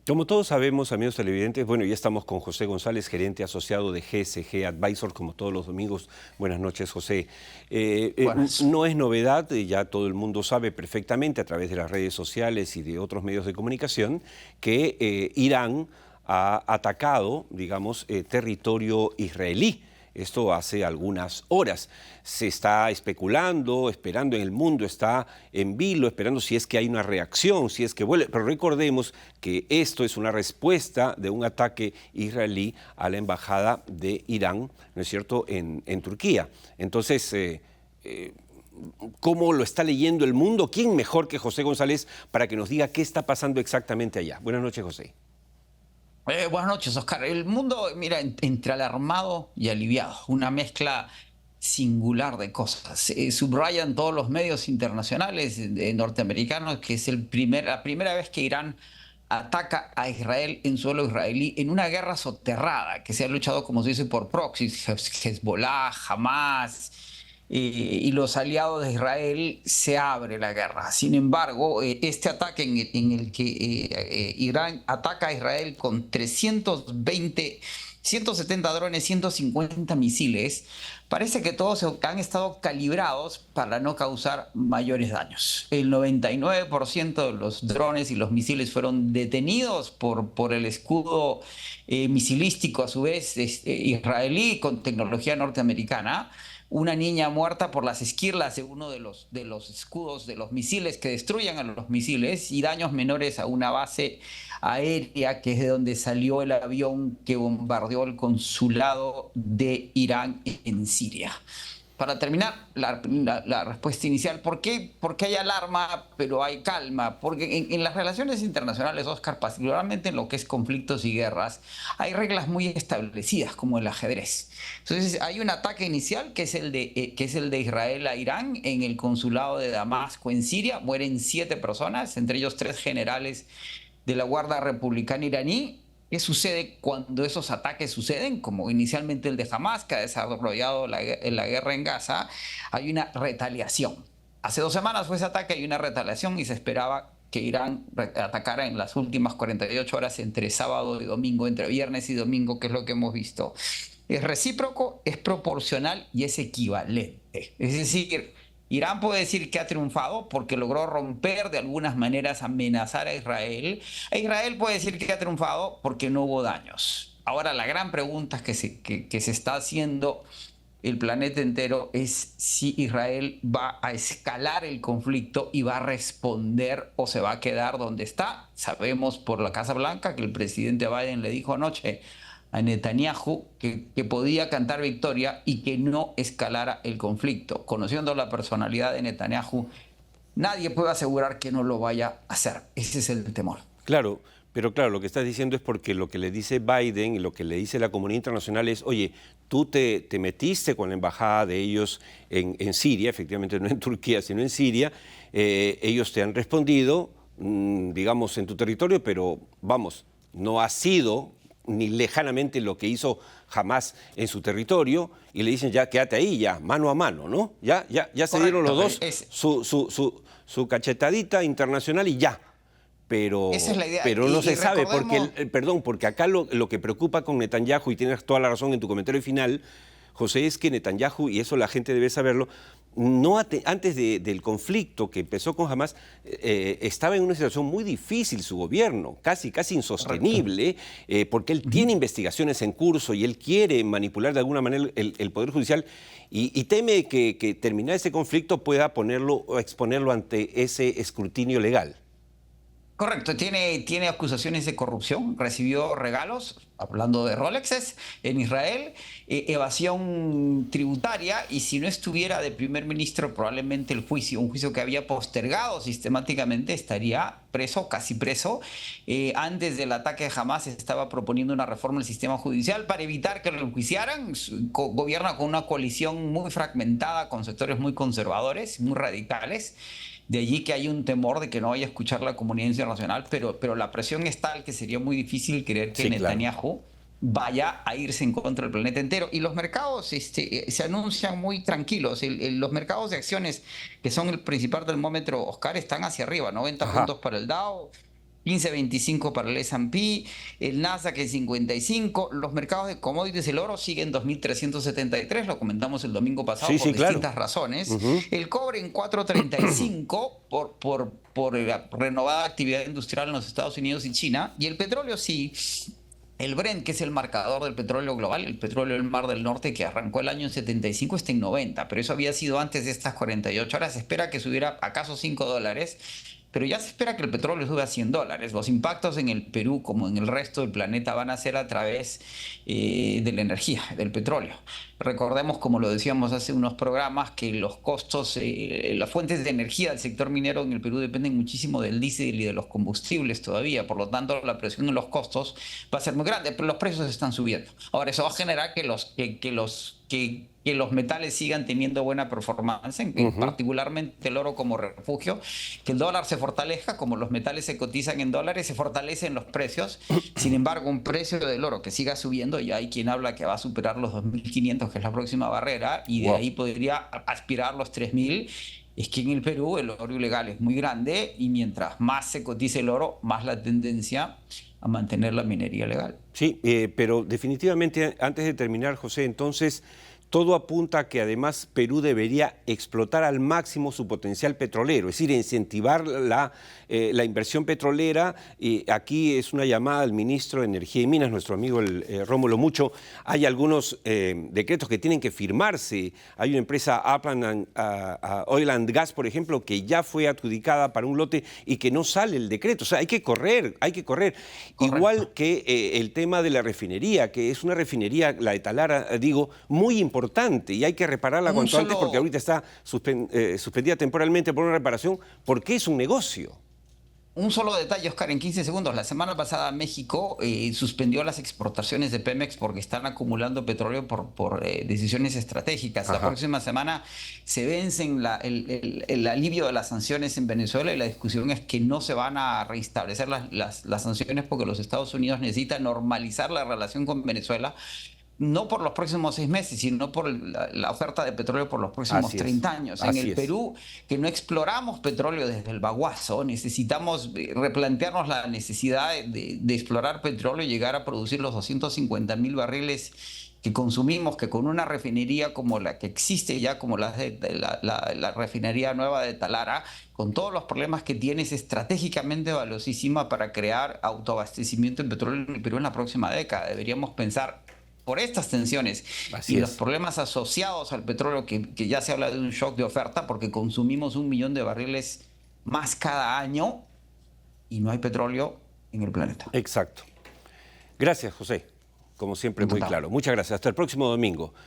Como todos sabemos, amigos televidentes, bueno, ya estamos con José González, gerente asociado de GSG Advisor, como todos los domingos. Buenas noches, José. Buenas. No es novedad, ya todo el mundo sabe perfectamente a través de las redes sociales y de otros medios de comunicación que Irán ha atacado, digamos, territorio israelí. Esto hace algunas horas. Se está especulando, esperando en el mundo, está en vilo, esperando si es que hay una reacción, si es que vuelve. Pero recordemos que esto es una respuesta de un ataque israelí a la embajada de Irán, ¿no es cierto?, en Turquía. Entonces, ¿cómo lo está leyendo el mundo? ¿Quién mejor que José González para que nos diga qué está pasando exactamente allá? Buenas noches, José. Buenas noches, Oscar. El mundo, mira, entre alarmado y aliviado, una mezcla singular de cosas. Subrayan todos los medios internacionales norteamericanos que es la primera vez que Irán ataca a Israel en suelo israelí en una guerra soterrada, que se ha luchado, como se dice, por proxies, Hezbollah, Hamas y los aliados de Israel. Se abre la guerra. Sin embargo, este ataque en el que Irán ataca a Israel con 170 drones, 150 misiles, parece que todos han estado calibrados para no causar mayores daños. El 99% de los drones y los misiles fueron detenidos por el escudo misilístico, a su vez, israelí, con tecnología norteamericana. Una niña muerta por las esquirlas de uno de los escudos de los misiles que destruyan a los misiles, y daños menores a una base aérea que es de donde salió el avión que bombardeó el consulado de Irán en Siria. Para terminar, la respuesta inicial: ¿por qué hay alarma pero hay calma? Porque en las relaciones internacionales, Oscar, particularmente en lo que es conflictos y guerras, hay reglas muy establecidas, como el ajedrez. Entonces, hay un ataque inicial que es el de Israel a Irán en el consulado de Damasco en Siria. Mueren 7 personas, entre ellos 3 generales de la Guardia Republicana iraní. ¿Qué sucede cuando esos ataques suceden? Como inicialmente el de Hamas, que ha desarrollado la guerra en Gaza, hay una retaliación. Hace 2 semanas fue ese ataque, hay una retaliación, y se esperaba que Irán atacara en las últimas 48 horas entre sábado y domingo, entre viernes y domingo, que es lo que hemos visto. Es recíproco, es proporcional y es equivalente. Es decir, Irán puede decir que ha triunfado porque logró romper, de algunas maneras, amenazar a Israel. E Israel puede decir que ha triunfado porque no hubo daños. Ahora, la gran pregunta que se está haciendo el planeta entero es si Israel va a escalar el conflicto y va a responder, o se va a quedar donde está. Sabemos por la Casa Blanca que el presidente Biden le dijo anoche a Netanyahu que podía cantar victoria y que no escalara el conflicto. Conociendo la personalidad de Netanyahu, nadie puede asegurar que no lo vaya a hacer. Ese es el temor. Claro, pero claro, lo que estás diciendo es porque lo que le dice Biden y lo que le dice la comunidad internacional es, oye, tú te metiste con la embajada de ellos en Siria, efectivamente no en Turquía, sino en Siria, ellos te han respondido, digamos, en tu territorio, pero vamos, no ha sido ni lejanamente lo que hizo Hamas en su territorio, y le dicen ya quédate ahí, ya, mano a mano, ¿no? Ya se dieron los Correcto. dos su cachetadita internacional y ya. Esa es la idea. Pero no se sabe, porque, Recordemos. perdón, porque acá lo que preocupa con Netanyahu, y tienes toda la razón en tu comentario final, José, es que Netanyahu, y eso la gente debe saberlo, no antes del conflicto que empezó con Hamas, estaba en una situación muy difícil su gobierno, casi Correcto. insostenible, porque él Ujú. tiene investigaciones en curso y él quiere manipular de alguna manera el Poder Judicial, y teme que terminar ese conflicto pueda ponerlo o exponerlo ante ese escrutinio legal. Correcto, tiene acusaciones de corrupción, recibió regalos, hablando de Rolexes, en Israel, evasión tributaria, y si no estuviera de primer ministro, probablemente un juicio que había postergado sistemáticamente, estaría preso, casi preso. Antes del ataque jamás estaba proponiendo una reforma del sistema judicial para evitar que lo enjuiciaran. Gobierna con una coalición muy fragmentada, con sectores muy conservadores, muy radicales. De allí que hay un temor de que no vaya a escuchar la comunidad internacional, pero la presión es tal que sería muy difícil creer que Sí, claro. Netanyahu vaya a irse en contra del planeta entero. Y los mercados se anuncian muy tranquilos. Los mercados de acciones, que son el principal termómetro, Oscar, están hacia arriba: 90 Ajá. puntos para el Dow, 15.25 para el S&P, el Nasdaq en 55, los mercados de commodities, el oro sigue en 2.373, lo comentamos el domingo pasado Sí, por sí, claro. distintas razones, el cobre en 4.35 por la renovada actividad industrial en los Estados Unidos y China, y el petróleo sí. El Brent, que es el marcador del petróleo global, el petróleo del Mar del Norte, que arrancó el año en 75, está en 90, pero eso había sido antes de estas 48 horas. Se espera que subiera acaso $5, pero ya se espera que el petróleo suba a $100. Los impactos en el Perú, como en el resto del planeta, van a ser a través de la energía, del petróleo. Recordemos, como lo decíamos hace unos programas, que los costos, las fuentes de energía del sector minero en el Perú dependen muchísimo del diésel y de los combustibles todavía. Por lo tanto, la presión en los costos va a ser muy grande, pero los precios están subiendo. Ahora, eso va a generar que los metales sigan teniendo buena performance, particularmente el oro como refugio, que el dólar se fortalezca, como los metales se cotizan en dólares, se fortalecen los precios. Sin embargo, un precio del oro que siga subiendo, y hay quien habla que va a superar los 2.500, que es la próxima barrera, y de ahí podría aspirar los 3.000. Es que en el Perú el oro ilegal es muy grande, y mientras más se cotice el oro, más la tendencia a mantener la minería legal. Sí, pero definitivamente, antes de terminar, José, entonces, todo apunta a que además Perú debería explotar al máximo su potencial petrolero, es decir, incentivar la inversión petrolera. Aquí es una llamada al ministro de Energía y Minas, nuestro amigo Rómulo Mucho. Hay algunos decretos que tienen que firmarse. Hay una empresa, Upland Oil and Gas, por ejemplo, que ya fue adjudicada para un lote y que no sale el decreto. O sea, hay que correr, hay que correr. Correcto. Igual que el tema de la refinería, que es una refinería, la de Talara, digo, muy importante, y hay que repararla cuanto antes, porque ahorita está suspendida temporalmente por una reparación, porque es un negocio. Un solo detalle, Oscar, en 15 segundos. La semana pasada México suspendió las exportaciones de Pemex porque están acumulando petróleo por decisiones estratégicas. La próxima semana se vencen el alivio de las sanciones en Venezuela, y la discusión es que no se van a restablecer las sanciones porque los Estados Unidos necesitan normalizar la relación con Venezuela, no por los próximos 6 meses, sino por la oferta de petróleo por los próximos 30 años. En el Perú, que no exploramos petróleo desde el Baguazo, necesitamos replantearnos la necesidad de explorar petróleo y llegar a producir los 250.000 barriles que consumimos, que con una refinería como la que existe ya, como la refinería nueva de Talara, con todos los problemas que tiene, es estratégicamente valiosísima para crear autoabastecimiento en petróleo en el Perú en la próxima década. Deberíamos pensar, por estas tensiones y los problemas asociados al petróleo, que ya se habla de un shock de oferta, porque consumimos 1 millón de barriles más cada año y no hay petróleo en el planeta. Exacto. Gracias, José. Como siempre, muy claro. Muchas gracias. Hasta el próximo domingo.